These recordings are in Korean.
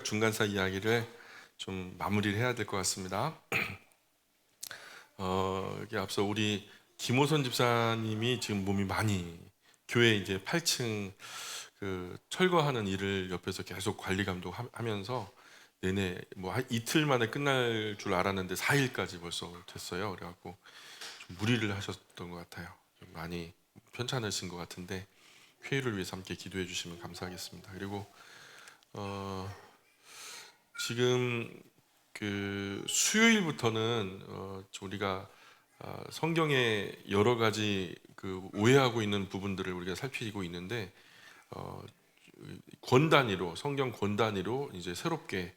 신구약 중간사 이야기를 좀 마무리를 해야 될 것 같습니다. 여기 앞서 우리 김호선 집사님이 지금 몸이 많이 교회 이제 8층 그 철거하는 일을 옆에서 계속 관리 감독하면서 내내 뭐 한 이틀 만에 끝날 줄 알았는데 4일까지 벌써 됐어요. 그래갖고 좀 무리를 하셨던 것 같아요. 좀 많이 편찮으신 것 같은데 쾌유를 위해서 함께 기도해 주시면 감사하겠습니다. 그리고 지금 그 수요일부터는 우리가 성경에 여러 가지 그 오해하고 있는 부분들을 우리가 살피고 있는데 권 단위로 성경 권 단위로 이제 새롭게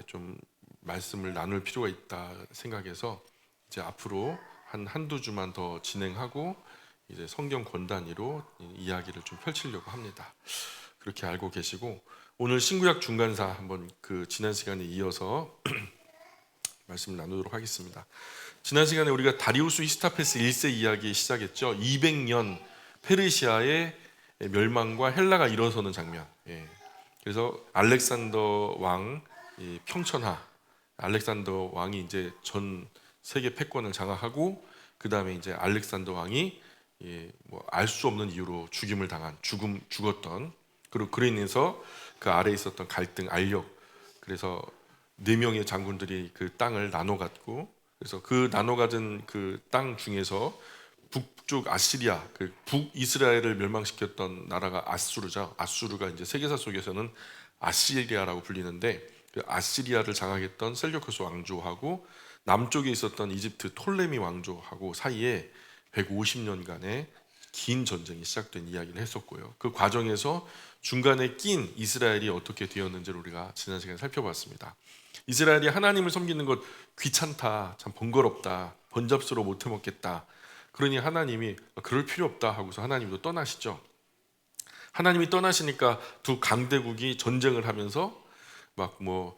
좀 말씀을 나눌 필요가 있다 생각해서 이제 앞으로 한두 주만 더 진행하고 이제 성경 권 단위로 이야기를 좀 펼치려고 합니다. 그렇게 알고 계시고 오늘 신구약 중간사 한번 그 지난 시간에 이어서 말씀을 나누도록 하겠습니다. 지난 시간에 우리가 다리우스 히스타페스 1세 이야기 시작했죠. 200년 페르시아의 멸망과 헬라가 일어서는 장면. 그래서 알렉산더 왕 평천하, 알렉산더 왕이 이제 전 세계 패권을 장악하고 그 다음에 이제 알렉산더 왕이 뭐 알 수 없는 이유로 죽임을 당한 죽었던 그리고 그로 인해서 그 아래에 있었던 갈등 알력 그래서 4명의 장군들이 그 땅을 나눠 갖고 그래서 그 나눠 가진 그 땅 중에서 북쪽 아시리아 그 북이스라엘을 멸망시켰던 나라가 아수르죠. 아수르가 이제 세계사 속에서는 아시리아라고 불리는데 그 아시리아를 장악했던 셀류커스 왕조하고 남쪽에 있었던 이집트 톨레미 왕조하고 사이에 150년간의 긴 전쟁이 시작된 이야기를 했었고요. 그 과정에서 중간에 낀 이스라엘이 어떻게 되었는지를 우리가 지난 시간에 살펴봤습니다. 이스라엘이 하나님을 섬기는 것 귀찮다, 참 번거롭다, 번잡스러워 못 해먹겠다. 그러니 하나님이 그럴 필요 없다 하고서 하나님도 떠나시죠. 하나님이 떠나시니까 두 강대국이 전쟁을 하면서 막 뭐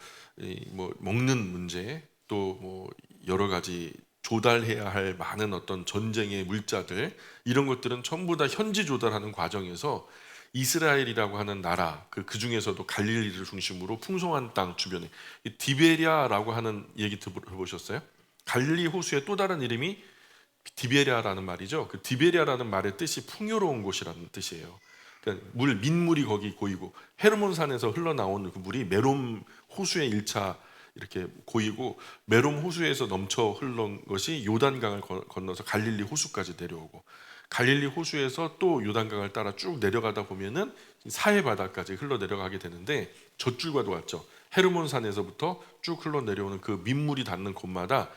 먹는 문제 또 뭐 여러 가지 조달해야 할 많은 어떤 전쟁의 물자들 이런 것들은 전부 다 현지 조달하는 과정에서 이스라엘이라고 하는 나라 그 중에서도 갈릴리를 중심으로 풍성한 땅 주변에 디베리아라고 하는 얘기 들어보셨어요? 갈릴리 호수의 또 다른 이름이 디베리아라는 말이죠. 그 디베리아라는 말의 뜻이 풍요로운 곳이라는 뜻이에요. 그러니까 민물이 거기 고이고 헤르몬산에서 흘러나오는 그 물이 메롬 호수의 1차 이렇게 고이고 메롬 호수에서 넘쳐 흐른 것이 요단강을 건너서 갈릴리 호수까지 내려오고 갈릴리 호수에서 또 요단강을 따라 쭉 내려가다 보면은 사해 바다까지 흘러 내려가게 되는데 젖줄과도 같죠. 헤르몬산에서부터 쭉 흘러 내려오는 그 민물이 닿는 곳마다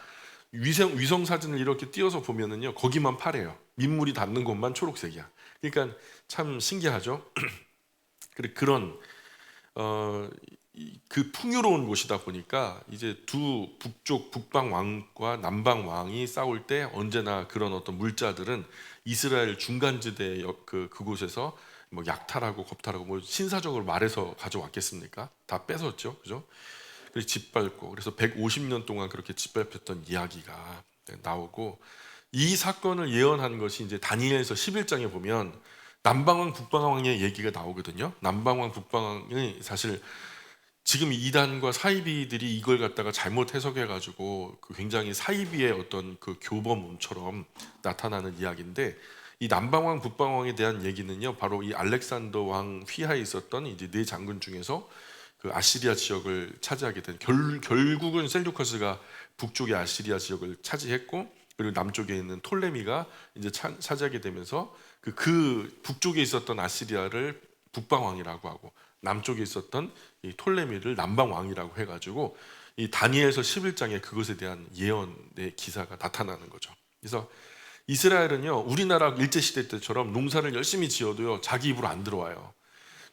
위성 사진을 이렇게 띄어서 보면은요 거기만 파래요. 민물이 닿는 곳만 초록색이야. 그러니까 참 신기하죠. 그런 그 풍요로운 곳이다 보니까 이제 두 북쪽 북방 왕과 남방 왕이 싸울 때 언제나 그런 어떤 물자들은 이스라엘 중간지대 그곳에서 뭐 약탈하고 겁탈하고 뭐 신사적으로 말해서 가져왔겠습니까? 다 뺏었죠, 그죠? 그래서 짓밟고 그래서 150년 동안 그렇게 짓밟혔던 이야기가 나오고 이 사건을 예언한 것이 이제 다니엘서 11장에 보면 남방왕 북방왕의 얘기가 나오거든요. 남방왕 북방왕이 사실 지금 이단과 사이비들이 이걸 갖다가 잘못 해석해가지고 그 굉장히 사이비의 어떤 그 교범처럼 나타나는 이야기인데 이 남방왕 북방왕에 대한 얘기는요 바로 이 알렉산더 왕 휘하에 있었던 이제 4장군 중에서 그 아시리아 지역을 차지하게 된 결국은 셀류커스가 북쪽의 아시리아 지역을 차지했고 그리고 남쪽에 있는 톨레미가 이제 차지하게 되면서 그 북쪽에 있었던 아시리아를 북방왕이라고 하고 남쪽에 있었던 이 톨레미를 남방왕이라고 해가지고 이 다니엘서 11장에 그것에 대한 예언의 기사가 나타나는 거죠. 그래서 이스라엘은요 우리나라 일제시대 때처럼 농사를 열심히 지어도요 자기 입으로 안 들어와요.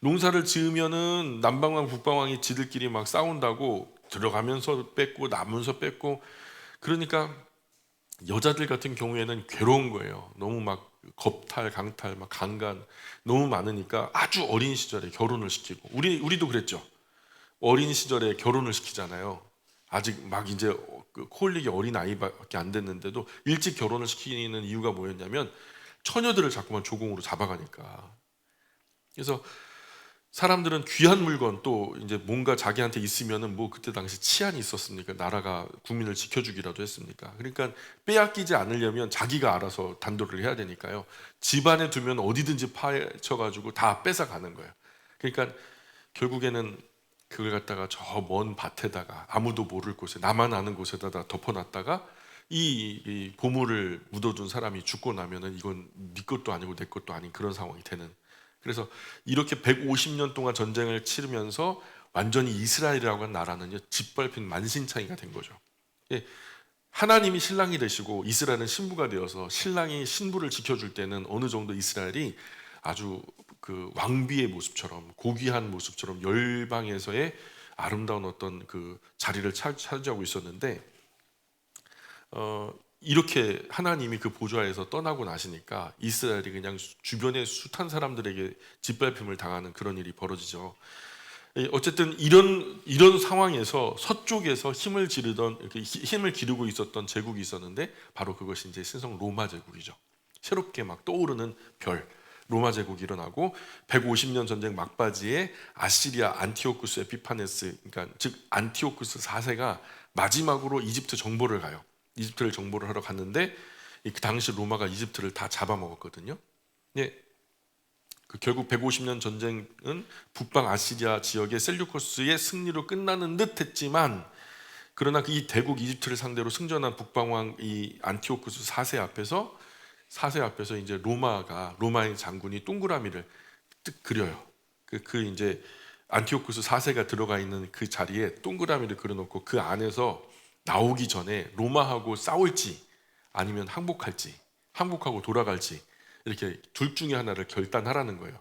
농사를 지으면은 남방왕 북방왕이 지들끼리 막 싸운다고 들어가면서 뺏고 나면서 뺏고 그러니까 여자들 같은 경우에는 괴로운 거예요. 너무 막 겁탈, 강탈, 막 강간 너무 많으니까 아주 어린 시절에 결혼을 시키고 우리도 그랬죠. 어린 시절에 결혼을 시키잖아요. 아직 막 이제 코올릭이 어린 아이밖에 안 됐는데도 일찍 결혼을 시키는 이유가 뭐였냐면 처녀들을 자꾸만 조공으로 잡아가니까. 그래서 사람들은 귀한 물건 또 이제 뭔가 자기한테 있으면은 뭐 그때 당시 치안이 있었습니까? 나라가 국민을 지켜주기라도 했습니까? 그러니까 빼앗기지 않으려면 자기가 알아서 단도를 해야 되니까요. 집안에 두면 어디든지 파헤쳐가지고 다 뺏어가는 거예요. 그러니까 결국에는 그걸 갖다가 저 먼 밭에다가 아무도 모를 곳에 나만 아는 곳에다 덮어놨다가 이 보물을 묻어둔 사람이 죽고 나면은 이건 네 것도 아니고 내 것도 아닌 그런 상황이 되는. 그래서 이렇게 150년 동안 전쟁을 치르면서 완전히 이스라엘이라고 하는 나라는요 짓밟힌 만신창이가 된 거죠. 예, 하나님이 신랑이 되시고 이스라엘은 신부가 되어서 신랑이 신부를 지켜줄 때는 어느 정도 이스라엘이 아주 그 왕비의 모습처럼 고귀한 모습처럼 열방에서의 아름다운 어떤 그 자리를 차지하고 있었는데 이렇게 하나님이 그 보좌에서 떠나고 나시니까 이스라엘이 그냥 주변의 숱한 사람들에게 짓밟힘을 당하는 그런 일이 벌어지죠. 어쨌든 이런 상황에서 서쪽에서 힘을 지르던 힘을 기르고 있었던 제국이 있었는데 바로 그것이 이제 신성 로마 제국이죠. 새롭게 막 떠오르는 별 로마 제국이 일어나고 150년 전쟁 막바지에 아시리아 안티오쿠스 에피파네스 그러니까 즉 안티오쿠스 4세가 마지막으로 이집트 정보를 가요. 이집트를 정보를 하러 갔는데 그 당시 로마가 이집트를 다 잡아먹었거든요. 예, 결국 150년 전쟁은 북방 아시리아 지역의 셀류코스의 승리로 끝나는 듯했지만 그러나 이 대국 이집트를 상대로 승전한 북방왕 이 안티오쿠스 4세 앞에서 이제 로마의 장군이 동그라미를 뜩 그려요. 그 이제 안티오쿠스 4세가 들어가 있는 그 자리에 동그라미를 그려놓고 그 안에서 나오기 전에 로마하고 싸울지 아니면 항복하고 돌아갈지 이렇게 둘 중에 하나를 결단하라는 거예요.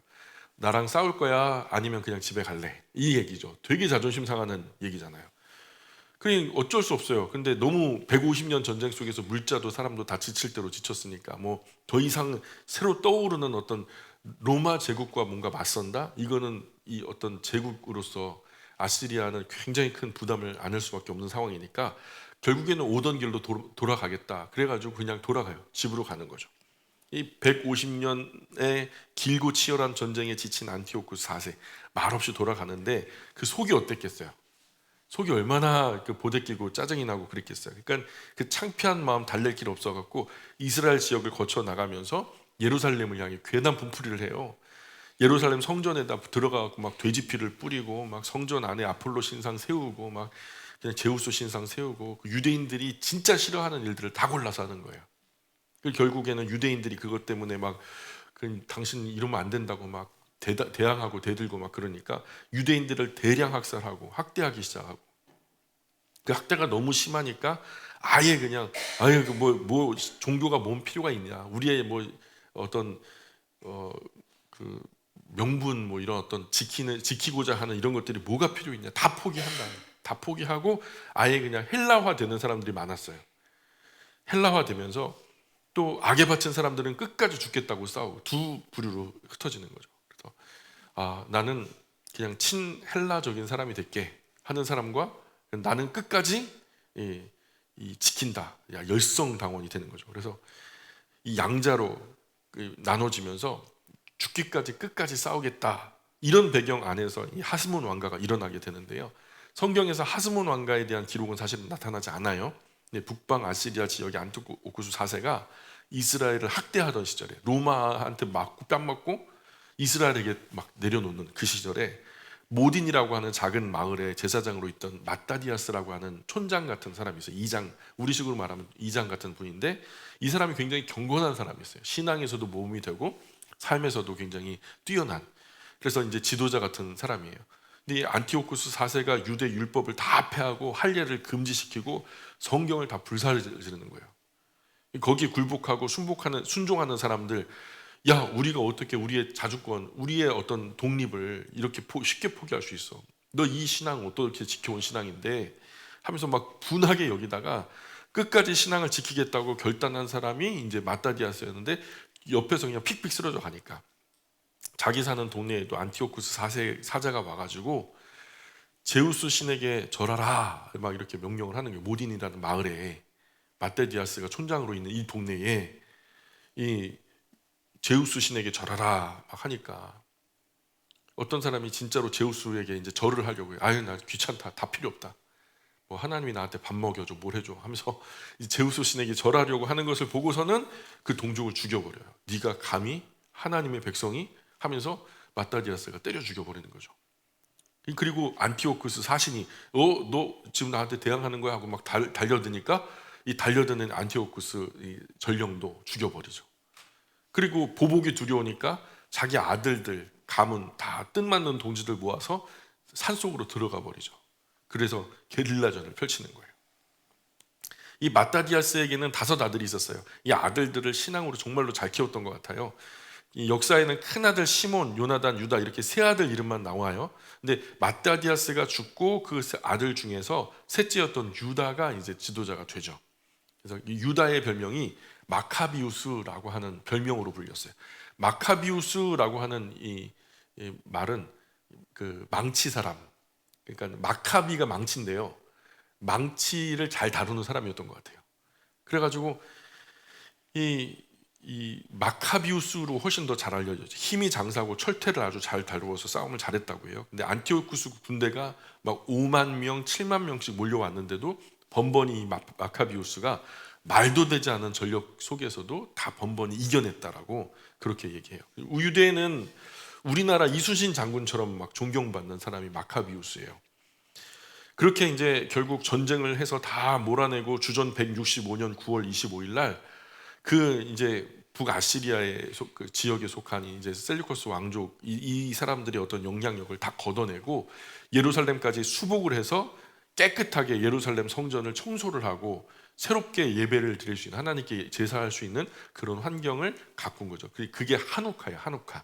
나랑 싸울 거야 아니면 그냥 집에 갈래 이 얘기죠. 되게 자존심 상하는 얘기잖아요. 그러니 어쩔 수 없어요. 근데 너무 150년 전쟁 속에서 물자도 사람도 다 지칠 대로 지쳤으니까 뭐 더 이상 새로 떠오르는 어떤 로마 제국과 뭔가 맞선다? 이거는 이 어떤 제국으로서 아시리아는 굉장히 큰 부담을 안을 수밖에 없는 상황이니까 결국에는 오던 길로 돌아가겠다. 그래가지고 그냥 돌아가요. 집으로 가는 거죠. 이 150년의 길고 치열한 전쟁에 지친 안티오쿠스 4세 말없이 돌아가는데 그 속이 어땠겠어요? 속이 얼마나 그 보대끼고 짜증이 나고 그랬겠어요. 그러니까 그 창피한 마음 달랠 길 없어갖고 이스라엘 지역을 거쳐 나가면서 예루살렘을 향해 괴담 분풀이를 해요. 예루살렘 성전에다 들어가갖고 막 돼지피를 뿌리고 막 성전 안에 아폴로 신상 세우고 막 그냥 제우스 신상 세우고 그 유대인들이 진짜 싫어하는 일들을 다 골라서 하는 거예요. 결국에는 유대인들이 그것 때문에 막 당신 이러면 안 된다고 막 대항하고 대들고 막 그러니까 유대인들을 대량 학살하고 학대하기 시작하고 그 학대가 너무 심하니까 아예 그냥 아예 뭐 종교가 뭔 필요가 있냐 우리의 뭐 어떤 그 명분 뭐 이런 어떤 지키고자 하는 이런 것들이 뭐가 필요 있냐 다 포기한다. 다 포기하고 아예 그냥 헬라화 되는 사람들이 많았어요. 헬라화 되면서 또 악에 바친 사람들은 끝까지 죽겠다고 싸우고 두 부류로 흩어지는 거죠. 그래서 나는 그냥 친헬라적인 사람이 될게 하는 사람과 나는 끝까지 이 지킨다. 열성당원이 되는 거죠. 그래서 이 양자로 나눠지면서 죽기까지 끝까지 싸우겠다. 이런 배경 안에서 이 하스몬 왕가가 일어나게 되는데요. 성경에서 하스몬 왕가에 대한 기록은 사실은 나타나지 않아요. 북방 아시리아 지역의 안티오쿠스 4세가 이스라엘을 학대하던 시절에 로마한테 맞고 뺨 맞고 이스라엘에게 막 내려놓는 그 시절에 모딘이라고 하는 작은 마을의 제사장으로 있던 마따디아스라고 하는 촌장 같은 사람이 있어요. 이장, 우리식으로 말하면 이장 같은 분인데 이 사람이 굉장히 경건한 사람이었어요. 신앙에서도 모험이 되고 삶에서도 굉장히 뛰어난 그래서 이제 지도자 같은 사람이에요. 근데 이 안티오쿠스 4세가 유대 율법을 다 폐하고 할례를 금지시키고 성경을 다 불사르는 거예요. 거기에 굴복하고 순종하는 사람들 야 우리가 어떻게 우리의 자주권 우리의 어떤 독립을 이렇게 쉽게 포기할 수 있어 너 이 신앙 어떻게 지켜온 신앙인데 하면서 막 분하게 여기다가 끝까지 신앙을 지키겠다고 결단한 사람이 이제 마따디아스였는데 옆에서 그냥 픽픽 쓰러져 가니까 자기 사는 동네에도 안티오쿠스 4세 사자가 와가지고 제우스 신에게 절하라 막 이렇게 명령을 하는 거예요. 모딘이라는 마을에 마따디아스가 촌장으로 있는 이 동네에 이 제우스 신에게 절하라 막 하니까 어떤 사람이 진짜로 제우스에게 이제 절을 하려고 해요. 아유 나 귀찮다, 다 필요 없다. 뭐 하나님이 나한테 밥 먹여줘, 뭘 해줘 하면서 이 제우스 신에게 절하려고 하는 것을 보고서는 그 동족을 죽여버려요. 네가 감히 하나님의 백성이 하면서 마따디아스가 때려 죽여버리는 거죠. 그리고 안티오쿠스 사신이 너 지금 나한테 대항하는 거야 하고 막 달려드니까 이 달려드는 안티오쿠스 이 전령도 죽여버리죠. 그리고 보복이 두려우니까 자기 아들들 가문 다 뜻맞는 동지들 모아서 산속으로 들어가 버리죠. 그래서 게릴라전을 펼치는 거예요. 이 마따디아스에게는 5 아들이 있었어요. 이 아들들을 신앙으로 정말로 잘 키웠던 것 같아요. 이 역사에는 큰아들 시몬, 요나단, 유다 이렇게 3 아들 이름만 나와요. 근데 마따디아스가 죽고 그 아들 중에서 셋째였던 유다가 이제 지도자가 되죠. 그래서 이 유다의 별명이 마카비우스라고 하는 별명으로 불렸어요. 마카비우스라고 하는 이 말은 그 망치 사람, 그러니까 마카비가 망치인데요. 망치를 잘 다루는 사람이었던 것 같아요. 그래가지고 이 마카비우스로 훨씬 더 잘 알려졌죠. 힘이 장사고 철퇴를 아주 잘 다루어서 싸움을 잘했다고 해요. 근데 안티오쿠스 군대가 막 5만 명, 7만 명씩 몰려왔는데도 번번이 이 마카비우스가 말도 되지 않은 전력 속에서도 다 번번이 이겨냈다라고 그렇게 얘기해요. 유대에는 우리나라 이순신 장군처럼 막 존경받는 사람이 마카비우스예요. 그렇게 이제 결국 전쟁을 해서 다 몰아내고 주전 165년 9월 25일 날 그 이제 북아시리아의 그 지역에 속한 이제 셀류커스 왕족 이 사람들의 어떤 영향력을 다 걷어내고 예루살렘까지 수복을 해서 깨끗하게 예루살렘 성전을 청소를 하고 새롭게 예배를 드릴 수 있는, 하나님께 제사할 수 있는 그런 환경을 가꾼 거죠. 그게 하누카예요. 하누카.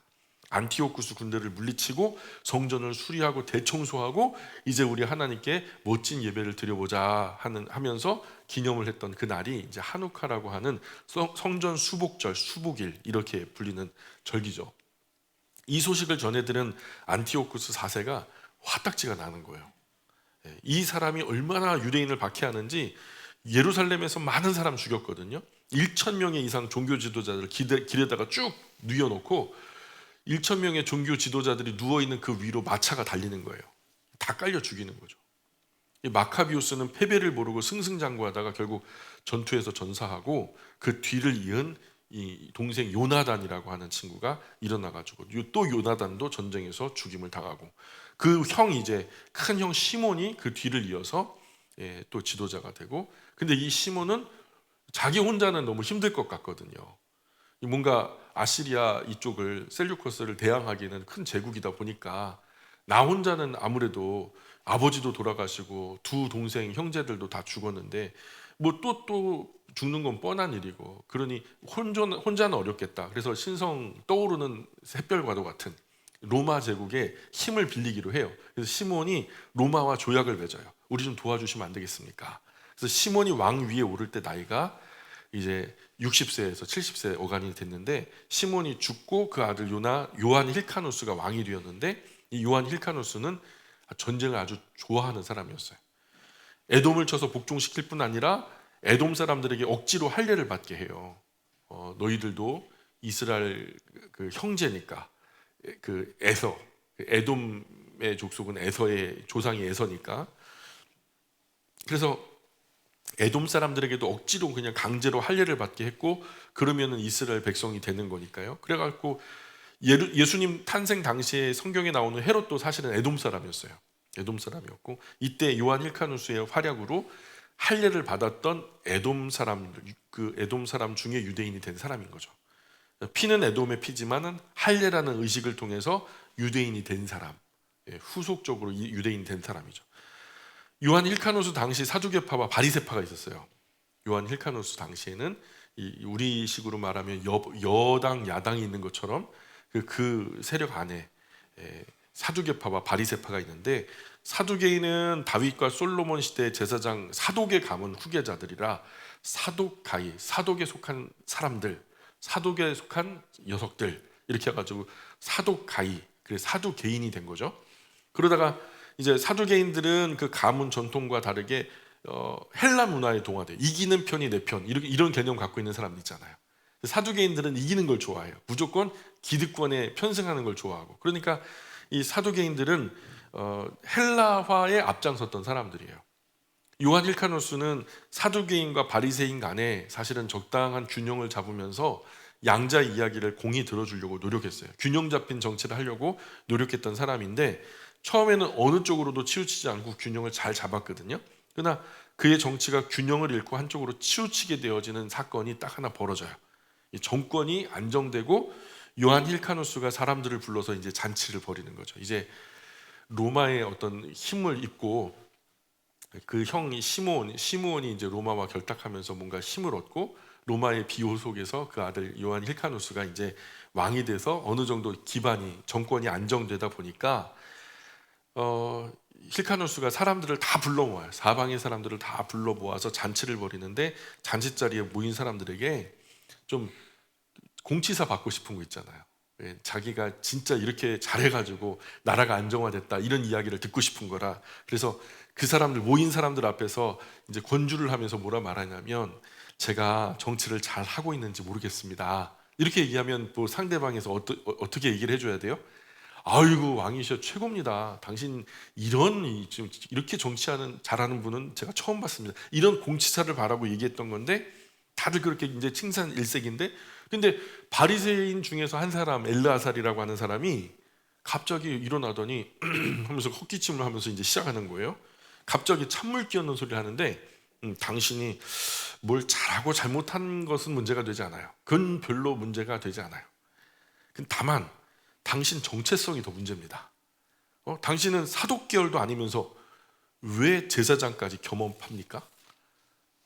안티오쿠스 군대를 물리치고 성전을 수리하고 대청소하고 이제 우리 하나님께 멋진 예배를 드려보자 하면서 기념을 했던 그 날이 이제 하누카라고 하는 성전 수복절, 수복일 이렇게 불리는 절기죠. 이 소식을 전해들은 안티오쿠스 4세가 화딱지가 나는 거예요. 이 사람이 얼마나 유대인을 박해하는지 예루살렘에서 많은 사람 죽였거든요. 1,000명의 이상 종교 지도자들을 길에다가 쭉 뉘어놓고 1,000명의 종교 지도자들이 누워있는 그 위로 마차가 달리는 거예요. 다 깔려 죽이는 거죠. 이 마카비우스는 패배를 모르고 승승장구하다가 결국 전투에서 전사하고 그 뒤를 이은 이 동생 요나단이라고 하는 친구가 일어나가지고 또 요나단도 전쟁에서 죽임을 당하고 그 형 이제 큰 형 시몬이 그 뒤를 이어서 또 지도자가 되고, 근데 이 시몬은 자기 혼자는 너무 힘들 것 같거든요. 뭔가 아시리아 이쪽을 셀류커스를 대항하기에는 큰 제국이다 보니까 나 혼자는 아무래도 아버지도 돌아가시고 2 동생 형제들도 다 죽었는데 뭐 또 죽는 건 뻔한 일이고 그러니 혼자는 어렵겠다. 그래서 신성 떠오르는 샛별과도 같은 로마 제국의 힘을 빌리기로 해요. 그래서 시몬이 로마와 조약을 맺어요. 우리 좀 도와주시면 안 되겠습니까? 그래서 시몬이 왕 위에 오를 때 나이가 이제 60세에서 70세 어간이 됐는데 시몬이 죽고 그 아들 요한 힐카누스가 왕이 되었는데 이 요한 힐카누스는 전쟁을 아주 좋아하는 사람이었어요. 에돔을 쳐서 복종시킬 뿐 아니라 에돔 사람들에게 억지로 할례를 받게 해요. 너희들도 이스라엘 그 형제니까 그 에서, 에돔의 족속은 에서의 조상이 에서니까, 그래서 에돔 사람들에게도 억지로 그냥 강제로 할례를 받게 했고 그러면은 이스라엘 백성이 되는 거니까요. 그래갖고 예수님 탄생 당시에 성경에 나오는 헤롯도 사실은 에돔 사람이었어요. 에돔 사람이었고 이때 요한 힐카누스의 활약으로 할례를 받았던 에돔 사람들, 그 에돔 사람 중에 유대인이 된 사람인 거죠. 피는 에돔의 피지만은 할례라는 의식을 통해서 유대인이 된 사람, 후속적으로 유대인이 된 사람이죠. 요한 힐카누스 당시 사두개파와 바리새파가 있었어요. 요한 힐카누스 당시에는 우리식으로 말하면 여당 야당이 있는 것처럼 그 세력 안에 사두개파와 바리새파가 있는데, 사두개인은 다윗과 솔로몬 시대 제사장 사독의 가문 후계자들이라 사독가이, 사독에 속한 사람들, 사독에 속한 녀석들 이렇게 해가지고 사독가이, 그래서 사두개인이 된 거죠. 그러다가 이제 사두개인들은 그 가문 전통과 다르게 헬라 문화에 동화돼 이기는 편이 내 편, 이런 개념 갖고 있는 사람들 있잖아요. 사두개인들은 이기는 걸 좋아해요. 무조건 기득권에 편승하는 걸 좋아하고. 그러니까 이 사두개인들은 헬라화에 앞장섰던 사람들이에요. 요한 힐카노스는 사두개인과 바리새인 간에 사실은 적당한 균형을 잡으면서 양자 이야기를 공히 들어주려고 노력했어요. 균형 잡힌 정치를 하려고 노력했던 사람인데 처음에는 어느 쪽으로도 치우치지 않고 균형을 잘 잡았거든요. 그러나 그의 정치가 균형을 잃고 한쪽으로 치우치게 되어지는 사건이 딱 하나 벌어져요. 이 정권이 안정되고 요한 힐카노스가 사람들을 불러서 이제 잔치를 벌이는 거죠. 이제 로마의 어떤 힘을 입고 그 형이 시므온이 이제 로마와 결탁하면서 뭔가 힘을 얻고 로마의 비호 속에서 그 아들 요한 힐카누스가 이제 왕이 돼서 어느 정도 기반이 정권이 안정되다 보니까 힐카누스가 사람들을 다 불러 모아요. 사방의 사람들을 다 불러 모아서 잔치를 벌이는데 잔치 자리에 모인 사람들에게 좀 공치사 받고 싶은 거 있잖아요. 자기가 진짜 이렇게 잘해가지고 나라가 안정화됐다 이런 이야기를 듣고 싶은 거라. 그래서 그 사람들 모인 사람들 앞에서 이제 권주를 하면서 뭐라 말하냐면 제가 정치를 잘 하고 있는지 모르겠습니다. 이렇게 얘기하면 뭐 상대방에서 어떻게 얘기를 해줘야 돼요? 아이고 왕이셔 최고입니다. 당신 지금 이렇게 잘하는 분은 제가 처음 봤습니다. 이런 공치사를 바라고 얘기했던 건데 다들 그렇게 이제 칭찬 일색인데 근데 바리새인 중에서 한 사람 엘르아살이라고 하는 사람이 갑자기 일어나더니 하면서 헛기침을 하면서 이제 시작하는 거예요. 갑자기 찬물 끼얹는 소리를 하는데 당신이 뭘 잘하고 잘못한 것은 문제가 되지 않아요. 그건 별로 문제가 되지 않아요. 다만 당신 정체성이 더 문제입니다. 당신은 사독계열도 아니면서 왜 제사장까지 겸업합니까?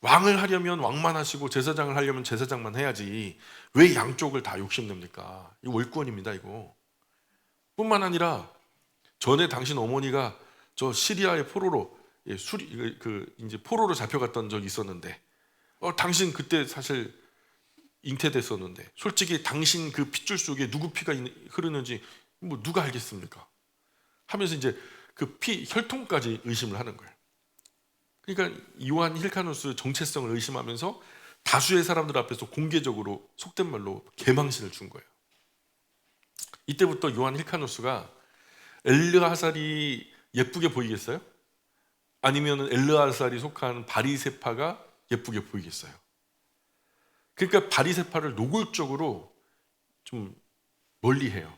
왕을 하려면 왕만 하시고 제사장을 하려면 제사장만 해야지 왜 양쪽을 다 욕심냅니까? 이거 월권입니다. 이거 뿐만 아니라 전에 당신 어머니가 저 시리아의 포로로 이제 포로로 잡혀갔던 적이 있었는데 당신 그때 사실 잉태됐었는데 솔직히 당신 그 핏줄 속에 누구 피가 흐르는지 뭐 누가 알겠습니까? 하면서 이제 그 혈통까지 의심을 하는 거예요. 그러니까 요한 힐카누스 정체성을 의심하면서 다수의 사람들 앞에서 공개적으로 속된 말로 개망신을 준 거예요. 이때부터 요한 힐카누스가 엘르아살이 예쁘게 보이겠어요? 아니면 엘르아살이 속한 바리새파가 예쁘게 보이겠어요? 그러니까 바리새파를 노골적으로 좀 멀리해요.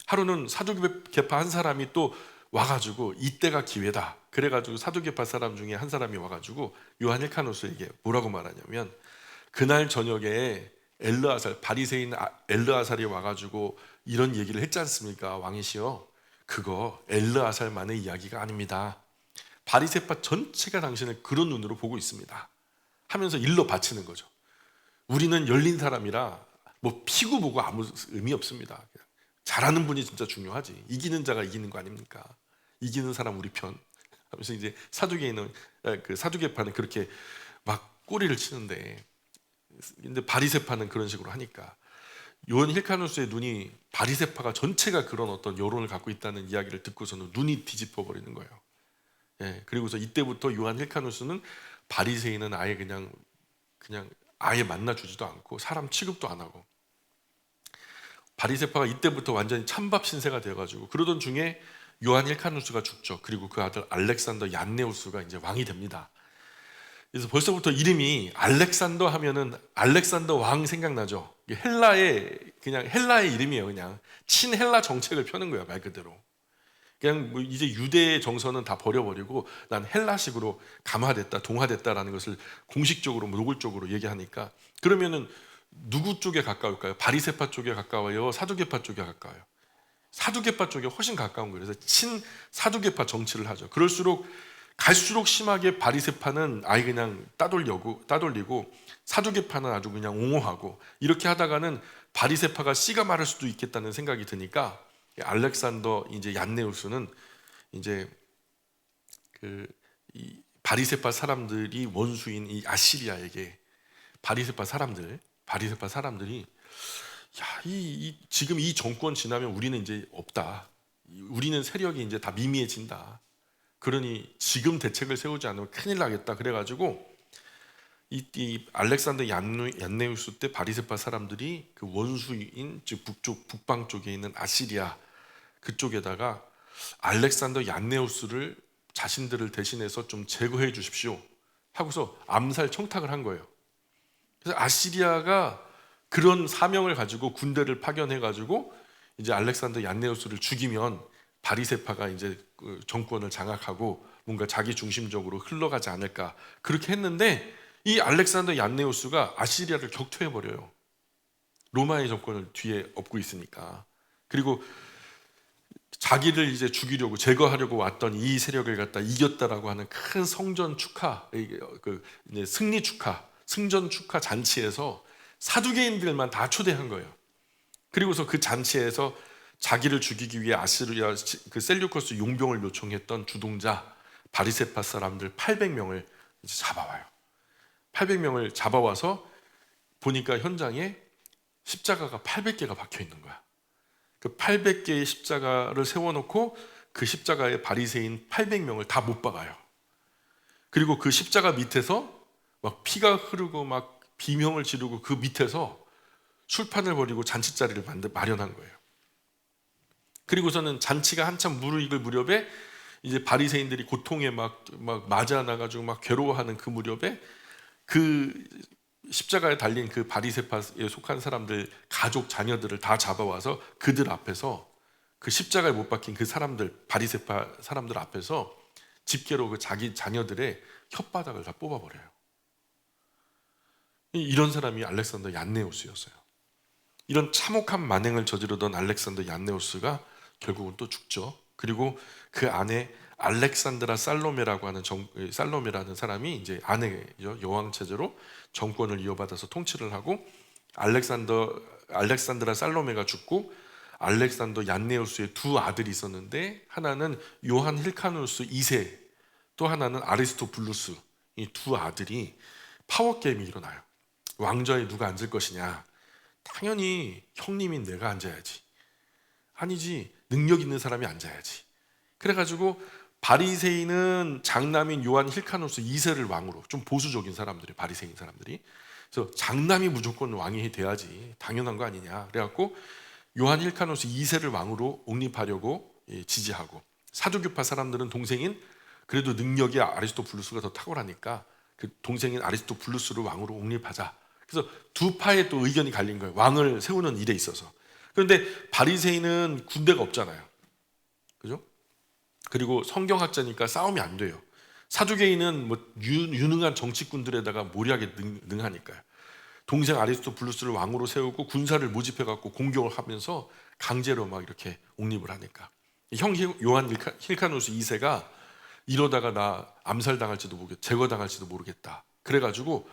하루는 사두개파 한 사람이 또 와가지고 이때가 기회다. 그래가지고 사두개파 사람 중에 한 사람이 와가지고 요한 힐카누스에게 뭐라고 말하냐면 그날 저녁에 바리새인 엘르아살이 와가지고 이런 얘기를 했지 않습니까? 왕이시여, 그거 엘르아살만의 이야기가 아닙니다. 바리새파 전체가 당신을 그런 눈으로 보고 있습니다. 하면서 일러 바치는 거죠. 우리는 열린 사람이라 뭐 피구 보고 아무 의미 없습니다. 잘하는 분이 진짜 중요하지. 이기는 자가 이기는 거 아닙니까? 이기는 사람 우리 편. 하면서 이제 사두개파는 그렇게 막 꼬리를 치는데, 근데 바리새파는 그런 식으로 하니까 요한 힐카누스의 눈이 바리새파가 전체가 그런 어떤 여론을 갖고 있다는 이야기를 듣고서는 눈이 뒤집어 버리는 거예요. 그리고서 이때부터 요한 힐카누스는 바리새인은 아예 그냥 아예 만나주지도 않고 사람 취급도 안 하고, 바리새파가 이때부터 완전히 찬밥 신세가 되어가지고 그러던 중에 요한 힐카누스가 죽죠. 그리고 그 아들 알렉산더 얀네우스가 이제 왕이 됩니다. 그래서 벌써부터 이름이 알렉산더 하면은 알렉산더 왕 생각나죠. 헬라의 이름이에요. 그냥 친헬라 정책을 펴는 거예요, 말 그대로. 그냥 뭐 이제 유대의 정서는 다 버려버리고 난 헬라식으로 감화됐다, 동화됐다라는 것을 공식적으로 노골적으로 얘기하니까, 그러면은 누구 쪽에 가까울까요? 바리새파 쪽에 가까워요? 사두개파 쪽에 가까워요? 사두개파 쪽에 훨씬 가까운 거예요. 그래서 친사두개파 정치를 하죠. 갈수록 심하게 바리새파는 아예 그냥 따돌리고 사두개파는 아주 그냥 옹호하고, 이렇게 하다가는 바리새파가 씨가 마를 수도 있겠다는 생각이 드니까 알렉산더 이제 얀네우스는 이제 이 바리새파 사람들이 원수인 이 아시리아에게 바리새파 사람들이 지금 이 정권 지나면 우리는 이제 없다. 우리는 세력이 이제 다 미미해진다. 그러니 지금 대책을 세우지 않으면 큰일 나겠다. 그래가지고 이 알렉산더 얀네우스 때 바리새파 사람들이 그 원수인 즉 북방 쪽에 있는 아시리아 그쪽에다가 알렉산더 얀네우스를 자신들을 대신해서 좀 제거해 주십시오 하고서 암살 청탁을 한 거예요. 그래서 아시리아가 그런 사명을 가지고 군대를 파견해 가지고 이제 알렉산더 얀네우스를 죽이면 바리새파가 이제 그 정권을 장악하고 뭔가 자기 중심적으로 흘러가지 않을까 그렇게 했는데, 이 알렉산더 얀네우스가 아시리아를 격퇴해 버려요. 로마의 정권을 뒤에 업고 있으니까. 그리고 자기를 이제 죽이려고 제거하려고 왔던 이 세력을 갖다 이겼다라고 하는 큰 성전 축하, 그 이제 승리 축하, 승전 축하 잔치에서 사두개인들만 다 초대한 거예요. 그리고서 그 잔치에서 자기를 죽이기 위해 아시리아 그 셀류커스 용병을 요청했던 주동자 바리새파 사람들 800명을 이제 잡아와요. 800명을 잡아와서 보니까 현장에 십자가가 800개가 박혀 있는 거야. 그 800개의 십자가를 세워놓고 그 십자가에 바리새인 800명을 다 못 박아요. 그리고 그 십자가 밑에서 막 피가 흐르고 막 비명을 지르고 그 밑에서 술판을 벌이고 잔치 자리를 마련한 거예요. 그리고서는 잔치가 한참 무르익을 무렵에 이제 바리새인들이 고통에 막 맞아 나가지고 막 괴로워하는 그 무렵에 그 십자가에 달린 그 바리새파에 속한 사람들 가족 자녀들을 다 잡아와서 그들 앞에서 그 십자가에 못 박힌 그 사람들 바리새파 사람들 앞에서 집게로 그 자기 자녀들의 혓바닥을 다 뽑아버려요. 이런 사람이 알렉산더 얀네우스였어요. 이런 참혹한 만행을 저지르던 알렉산더 얀네우스가 결국은 또 죽죠. 그리고 그 안에 알렉산드라 살로메라고 하는 살로메라는 사람이 이제 아내죠. 여왕 체제로 정권을 이어받아서 통치를 하고, 알렉산드라 살로메가 죽고 알렉산더 얀네우스의 두 아들이 있었는데, 하나는 요한 힐카누스 2세, 또 하나는 아리스토블루스. 이 두 아들이 파워 게임이 일어나요. 왕좌에 누가 앉을 것이냐. 당연히 형님인 내가 앉아야지. 아니지, 능력 있는 사람이 앉아야지. 그래가지고 바리새인은 장남인 요한 힐카누스 2세를 왕으로, 좀 보수적인 사람들이, 바리새인 사람들이, 그래서 장남이 무조건 왕이 돼야지, 당연한 거 아니냐. 그래갖고 요한 힐카누스 2세를 왕으로 옹립하려고 지지하고, 사두교파 사람들은 동생인, 그래도 능력이 아리스토블루스가 더 탁월하니까 그 동생인 아리스토블루스를 왕으로 옹립하자. 그래서 두 파의 또 의견이 갈린 거예요. 왕을 세우는 일에 있어서. 그런데 바리새인은 군대가 없잖아요. 그죠? 그리고 성경학자니까 싸움이 안 돼요. 사두개인은 뭐 유능한 정치꾼들에다가 모략에 능하니까요. 동생 아리스토블루스를 왕으로 세우고 군사를 모집해 갖고 공격을 하면서 강제로 막 이렇게 옹립을 하니까, 형 요한 힐카누스 2세가 이러다가 나 암살당할지도 모르겠다, 제거당할지도 모르겠다. 그래가지고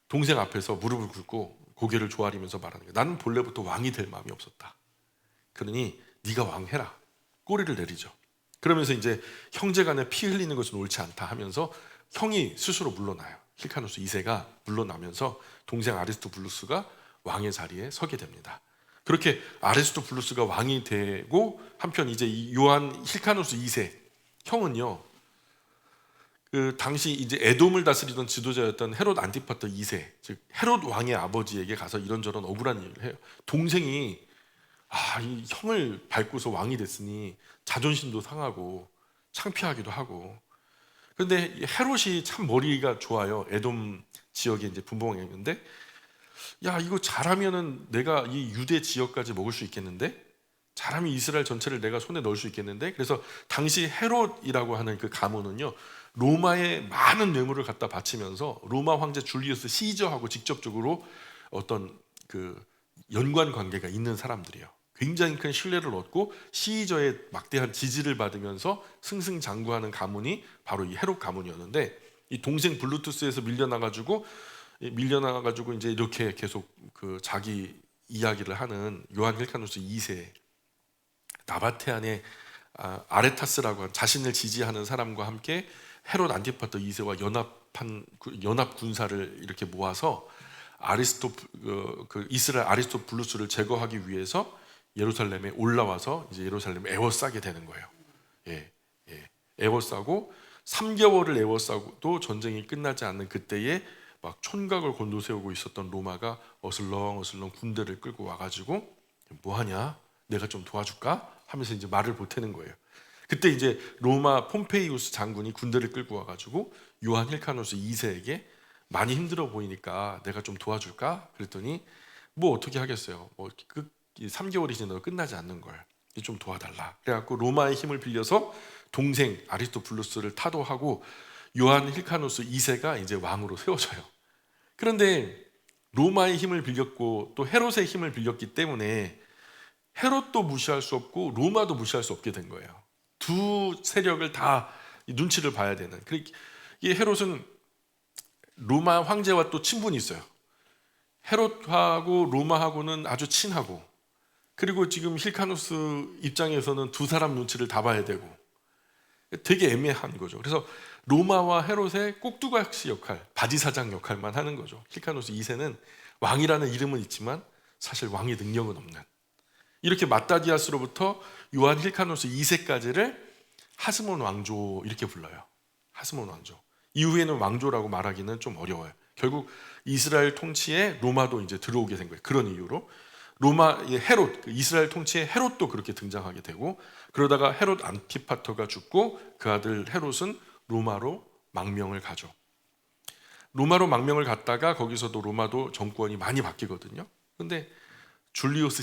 동생 앞에서 무릎을 꿇고 고개를 조아리면서 말하는 거예요. 나는 본래부터 왕이 될 마음이 없었다. 그러니 네가 왕해라. 꼬리를 내리죠. 그러면서 이제 형제간에 피 흘리는 것은 옳지 않다 하면서 형이 스스로 물러나요. 힐카누스 2세가 물러나면서 동생 아리스토블루스가 왕의 자리에 서게 됩니다. 그렇게 아리스토블루스가 왕이 되고, 한편 이제 이 요한 힐카누스 2세 형은요, 그 당시 이제 에돔을 다스리던 지도자였던 헤롯 안티파터 2세, 즉 헤롯 왕의 아버지에게 가서 이런저런 억울한 일을 해요. 동생이 이 형을 밟고서 왕이 됐으니 자존심도 상하고 창피하기도 하고. 그런데 헤롯이 참 머리가 좋아요. 에돔 지역에 이제 분봉했는데, 야, 이거 잘하면은 내가 이 유대 지역까지 먹을 수 있겠는데, 잘하면 이스라엘 전체를 내가 손에 넣을 수 있겠는데. 그래서 당시 헤롯이라고 하는 그 가문은요, 로마에 많은 뇌물을 갖다 바치면서 로마 황제 줄리우스 시저하고 직접적으로 어떤 그 연관 관계가 있는 사람들이에요. 굉장히 큰 신뢰를 얻고 시저의 막대한 지지를 받으면서 승승장구하는 가문이 바로 이 헤롯 가문이었는데, 이 동생 블루투스에서 밀려나가지고 이제 이렇게 계속 그 자기 이야기를 하는 요한 힐카누스 2세, 나바테안의 아레타스라고 하는 자신을 지지하는 사람과 함께 헤롯 안티파터 2세와 연합 군사를 이렇게 모아서 이스라엘 아리스토블루스를 제거하기 위해서 예루살렘에 올라와서 이제 예루살렘을 에워싸게 되는 거예요. 에워싸고 3개월을 에워싸고도 전쟁이 끝나지 않는 그때에 막 촌각을 곤두세우고 있었던 로마가 어슬렁어슬렁 군대를 끌고 와가지고, 뭐하냐? 내가 좀 도와줄까? 하면서 이제 말을 보태는 거예요. 그때 이제 로마 폼페이우스 장군이 군대를 끌고 와가지고 요한 힐카노스 2세에게 많이 힘들어 보이니까 내가 좀 도와줄까? 그랬더니 뭐 어떻게 하겠어요. 뭐 3개월이 지나도 끝나지 않는 걸 좀 도와달라. 그래갖고 로마의 힘을 빌려서 동생 아리스토블루스를 타도하고 요한 힐카노스 2세가 이제 왕으로 세워져요. 그런데 로마의 힘을 빌렸고 또 헤롯의 힘을 빌렸기 때문에 헤롯도 무시할 수 없고 로마도 무시할 수 없게 된 거예요. 두 세력을 다 눈치를 봐야 되는. 이 헤롯은 로마 황제와 또 친분이 있어요. 헤롯하고 로마하고는 아주 친하고, 그리고 지금 힐카누스 입장에서는 두 사람 눈치를 다 봐야 되고 되게 애매한 거죠. 그래서 로마와 헤롯의 꼭두각시 역할, 바지사장 역할만 하는 거죠. 힐카누스 2세는 왕이라는 이름은 있지만 사실 왕의 능력은 없는, 이렇게 마따디아스로부터 요한 힐카누스 2세까지를 하스몬 왕조 이렇게 불러요. 하스몬 왕조. 이후에는 왕조라고 말하기는 좀 어려워요. 결국 이스라엘 통치에 로마도 이제 들어오게 된 거예요. 그런 이유로 로마의 헤롯, 이스라엘 통치에 헤롯도 그렇게 등장하게 되고, 그러다가 헤롯 안티파터가 죽고 그 아들 헤롯은 로마로 망명을 가죠. 로마로 망명을 갔다가 거기서도 로마도 정권이 많이 바뀌거든요. 근데 줄리우스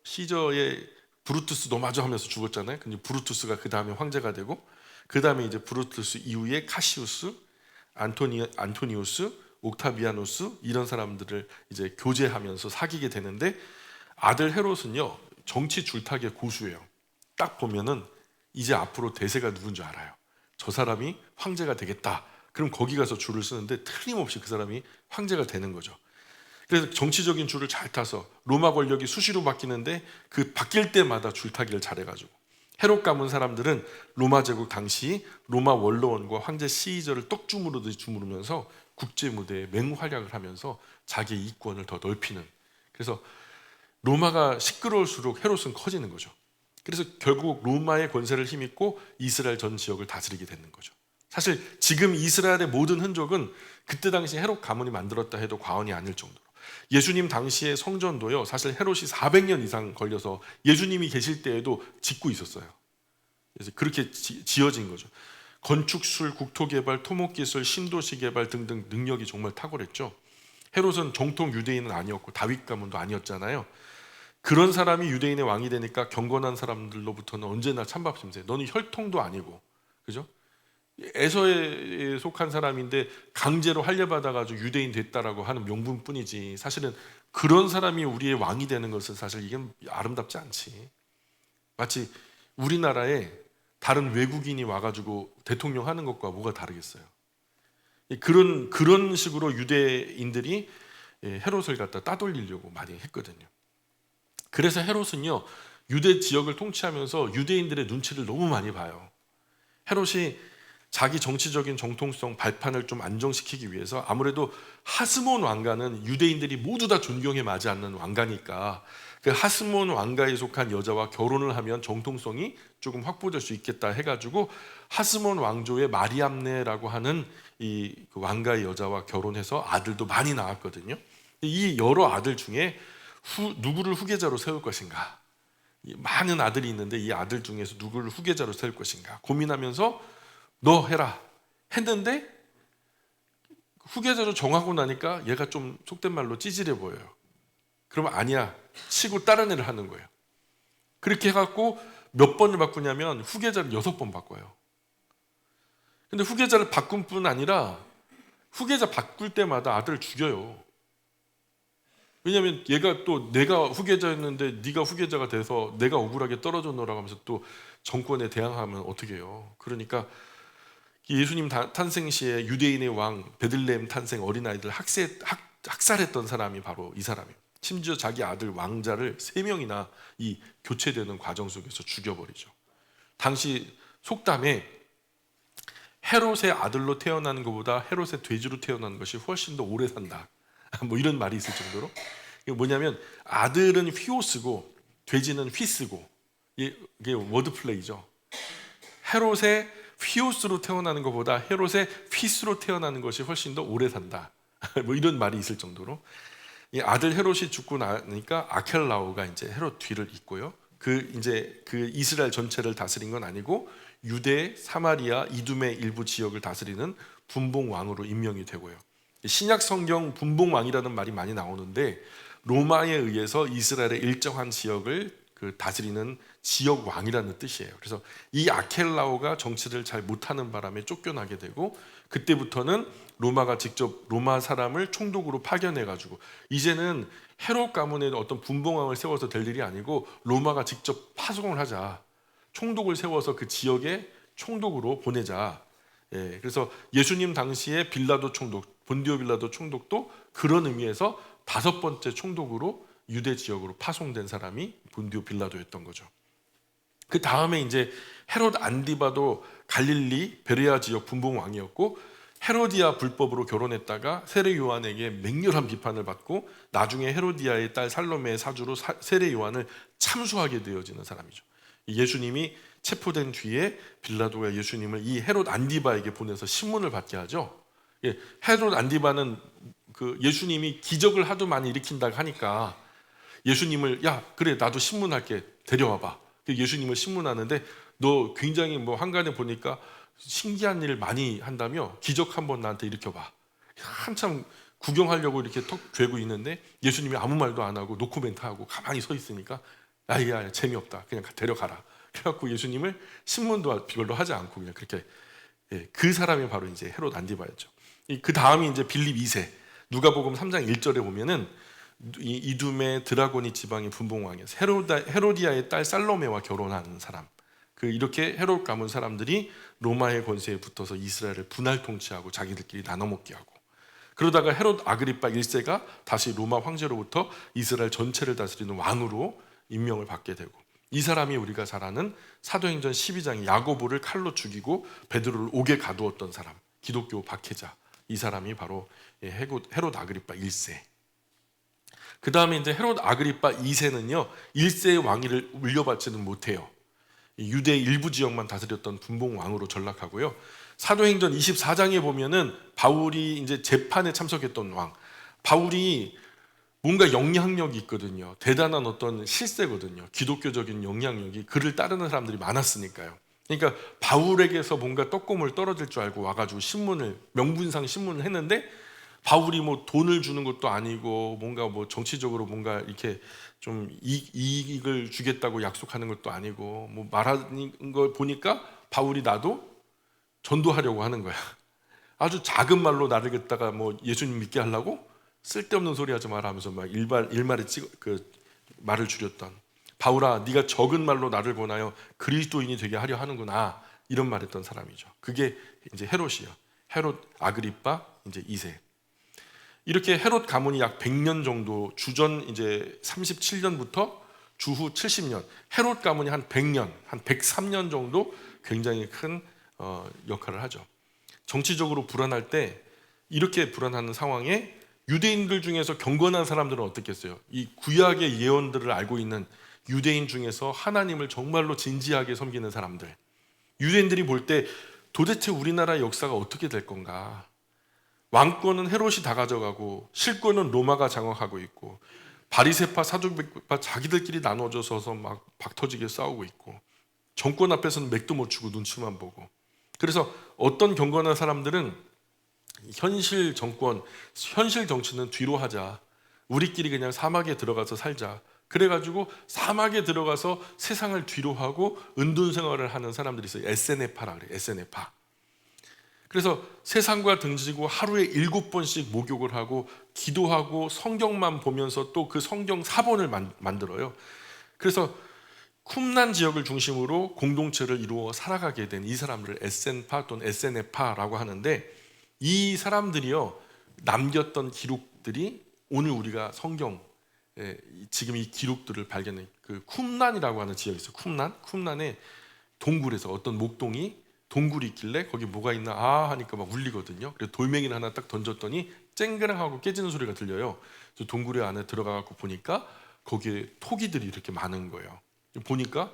시저의 브루투스 노마저 하면서 죽었잖아요. 근데 브루투스가 그 다음에 황제가 되고, 그 다음에 이제 브루투스 이후에 카시우스, 안토니우스, 옥타비아누스 이런 사람들을 이제 교제하면서 사귀게 되는데, 아들 헤롯은요 정치 줄타기의 고수예요. 딱 보면은 이제 앞으로 대세가 누군지 알아요. 저 사람이 황제가 되겠다. 그럼 거기 가서 줄을 쓰는데 틀림없이 그 사람이 황제가 되는 거죠. 그래서 정치적인 줄을 잘 타서 로마 권력이 수시로 바뀌는데 그 바뀔 때마다 줄타기를 잘해가지고, 헤롯 가문 사람들은 로마 제국 당시 로마 원로원과 황제 시저를 떡주무르듯이 주무르면서 국제 무대에 맹활약을 하면서 자기의 이권을 더 넓히는, 그래서 로마가 시끄러울수록 헤롯은 커지는 거죠. 그래서 결국 로마의 권세를 힘입고 이스라엘 전 지역을 다스리게 되는 거죠. 사실 지금 이스라엘의 모든 흔적은 그때 당시 헤롯 가문이 만들었다 해도 과언이 아닐 정도로, 예수님 당시의 성전도요 사실 헤롯이 400년 이상 걸려서 예수님이 계실 때에도 짓고 있었어요. 그래서 그렇게 지어진 거죠. 건축술, 국토개발, 토목기술, 신도시 개발 등등 능력이 정말 탁월했죠. 헤롯은 정통 유대인은 아니었고 다윗 가문도 아니었잖아요. 그런 사람이 유대인의 왕이 되니까 경건한 사람들로부터는 언제나 찬밥 심세. 너는 혈통도 아니고, 그죠? 에서에 속한 사람인데 강제로 할례받아가지고 유대인 됐다라고 하는 명분뿐이지, 사실은 그런 사람이 우리의 왕이 되는 것은 사실 이게 아름답지 않지. 마치 우리나라에 다른 외국인이 와가지고 대통령 하는 것과 뭐가 다르겠어요. 그런 식으로 유대인들이 헤롯을 갖다 따돌리려고 많이 했거든요. 그래서 헤롯은요 유대 지역을 통치하면서 유대인들의 눈치를 너무 많이 봐요. 헤롯이 자기 정치적인 정통성 발판을 좀 안정시키기 위해서, 아무래도 하스몬 왕가는 유대인들이 모두 다 존경에 맞지 않는 왕가니까 그 하스몬 왕가에 속한 여자와 결혼을 하면 정통성이 조금 확보될 수 있겠다 해가지고 하스몬 왕조의 마리암네라고 하는 이 왕가의 여자와 결혼해서 아들도 많이 낳았거든요. 이 여러 아들 중에 누구를 후계자로 세울 것인가, 많은 아들이 있는데 이 아들 중에서 누구를 후계자로 세울 것인가 고민하면서 너 해라 했는데, 후계자로 정하고 나니까 얘가 좀 속된 말로 찌질해 보여요. 그러면 아니야 치고 다른 애를 하는 거예요. 그렇게 해갖고 몇 번을 바꾸냐면 후계자를 6번 바꿔요. 근데 후계자를 바꾼 뿐 아니라 후계자 바꿀 때마다 아들을 죽여요. 왜냐하면 얘가 또 내가 후계자였는데 네가 후계자가 돼서 내가 억울하게 떨어져 놓으라고 하면서 또 정권에 대항하면 어떻게 해요. 그러니까 예수님 탄생 시에 유대인의 왕 베들레헴 탄생 어린아이들 학살했던 사람이 바로 이 사람이에요. 심지어 자기 아들 왕자를 3명이나 이 교체되는 과정 속에서 죽여버리죠. 당시 속담에 헤롯의 아들로 태어나는 것보다 헤롯의 돼지로 태어나는 것이 훨씬 더 오래 산다, 뭐 이런 말이 있을 정도로, 이게 뭐냐면 아들은 휘오스고 돼지는 휘스고, 이게 워드플레이죠. 헤롯의 휘오스로 태어나는 것보다 헤롯의 휘스로 태어나는 것이 훨씬 더 오래 산다, 뭐 이런 말이 있을 정도로, 이 아들 헤롯이 죽고 나니까 아켈라오가 이제 헤롯 뒤를 잇고요, 그 이스라엘 전체를 다스린 건 아니고 유대, 사마리아, 이둠의 일부 지역을 다스리는 분봉 왕으로 임명이 되고요. 신약 성경 분봉 왕이라는 말이 많이 나오는데 로마에 의해서 이스라엘의 일정한 지역을 다스리는 지역 왕이라는 뜻이에요. 그래서 이 아켈라오가 정치를 잘 못하는 바람에 쫓겨나게 되고 그때부터는 로마가 직접 로마 사람을 총독으로 파견해 가지고 이제는 헤롯 가문의 어떤 분봉왕을 세워서 될 일이 아니고 로마가 직접 파송을 하자. 총독을 세워서 그 지역에 총독으로 보내자. 그래서 예수님 당시에 빌라도 총독, 본디오 빌라도 총독도 그런 의미에서 5번째 총독으로 유대 지역으로 파송된 사람이 본디오 빌라도였던 거죠. 그 다음에 이제 헤롯 안디바도 갈릴리 베레아 지역 분봉 왕이었고 헤로디아 불법으로 결혼했다가 세례 요한에게 맹렬한 비판을 받고 나중에 헤로디아의 딸 살로메의 사주로 세례 요한을 참수하게 되어지는 사람이죠. 예수님이 체포된 뒤에 빌라도가 예수님을 이 헤롯 안디바에게 보내서 신문을 받게 하죠. 헤롯 안디바는 예수님이 기적을 하도 많이 일으킨다고 하니까 예수님을 야 그래 나도 신문할게 데려와봐. 예수님을 신문하는데 너 굉장히 한간에 보니까 신기한 일 많이 한다며 기적 한번 나한테 일으켜봐. 한참 구경하려고 이렇게 턱 괴고 있는데 예수님이 아무 말도 안 하고 노코멘트하고 가만히 서 있으니까 야 재미없다 그냥 데려가라. 그래갖고 예수님을 신문도 별로 하지 않고 그냥 그렇게 그 사람이 바로 이제 헤롯 안디바였죠. 그 다음이 이제 빌립 2세 누가복음 3장 1절에 보면은 이둠의 드라고니 지방의 분봉왕이었어요. 헤로디아의 딸 살로메와 결혼한 사람. 이렇게 헤롯 가문 사람들이 로마의 권세에 붙어서 이스라엘을 분할 통치하고 자기들끼리 나눠 먹게 하고 그러다가 헤롯 아그리파 1세가 다시 로마 황제로부터 이스라엘 전체를 다스리는 왕으로 임명을 받게 되고 이 사람이 우리가 잘 아는 사도행전 12장 야고보를 칼로 죽이고 베드로를 옥에 가두었던 사람 기독교 박해자 이 사람이 바로 헤롯 아그리파 1세. 그 다음에 이제 헤롯 아그리파 2세는요 1세의 왕위를 물려받지는 못해요. 유대 일부 지역만 다스렸던 분봉 왕으로 전락하고요. 사도행전 24장에 보면은 바울이 이제 재판에 참석했던 왕. 바울이 뭔가 영향력이 있거든요. 대단한 어떤 실세거든요. 기독교적인 영향력이 그를 따르는 사람들이 많았으니까요. 그러니까 바울에게서 뭔가 떡고물 떨어질 줄 알고 와가지고 명분상 신문을 했는데 바울이 돈을 주는 것도 아니고 뭔가 정치적으로 뭔가 이렇게 좀 이익을 주겠다고 약속하는 것도 아니고 말하는 걸 보니까 바울이 나도 전도하려고 하는 거야. 아주 작은 말로 나를 갖다가 예수님 믿게 하려고 쓸데없는 소리 하지 마라 하면서 일말에 말을 줄였던 바울아 네가 적은 말로 나를 권하여 그리스도인이 되게 하려 하는구나 이런 말했던 사람이죠. 그게 이제 헤롯이요. 헤롯 아그리파 이제 2세. 이렇게 헤롯 가문이 약 100년 정도 주전 이제 37년부터 주후 70년 헤롯 가문이 한 100년, 한 103년 정도 굉장히 큰 역할을 하죠. 정치적으로 불안할 때 이렇게 불안하는 상황에 유대인들 중에서 경건한 사람들은 어떻겠어요? 이 구약의 예언들을 알고 있는 유대인 중에서 하나님을 정말로 진지하게 섬기는 사람들 유대인들이 볼 때 도대체 우리나라의 역사가 어떻게 될 건가? 왕권은 헤롯이 다 가져가고 실권은 로마가 장악하고 있고 바리새파 사두개파 자기들끼리 나눠져서 막 박터지게 싸우고 있고 정권 앞에서는 맥도 못 추고 눈치만 보고 그래서 어떤 경건한 사람들은 현실 정권, 현실 정치는 뒤로 하자 우리끼리 그냥 사막에 들어가서 살자 그래가지고 사막에 들어가서 세상을 뒤로 하고 은둔 생활을 하는 사람들이 있어요. 에세네파라 그래요. 에세네파. 그래서 세상과 등지고 하루에 7번씩 목욕을 하고 기도하고 성경만 보면서 또 그 성경 사본을 만들어요. 그래서 쿰난 지역을 중심으로 공동체를 이루어 살아가게 된 이 사람들을 에센파 또는 에세네파라고 하는데 이 사람들이요 남겼던 기록들이 오늘 우리가 성경 지금 이 기록들을 발견해 쿰난이라고 하는 지역이 있어요. 쿰난의 동굴에서 어떤 목동이 동굴이 있길래 거기 뭐가 있나 하니까 막 울리거든요. 그래서 돌멩이를 하나 딱 던졌더니 쨍그랑하고 깨지는 소리가 들려요. 그래서 동굴 안에 들어가서 보니까 거기에 토기들이 이렇게 많은 거예요. 보니까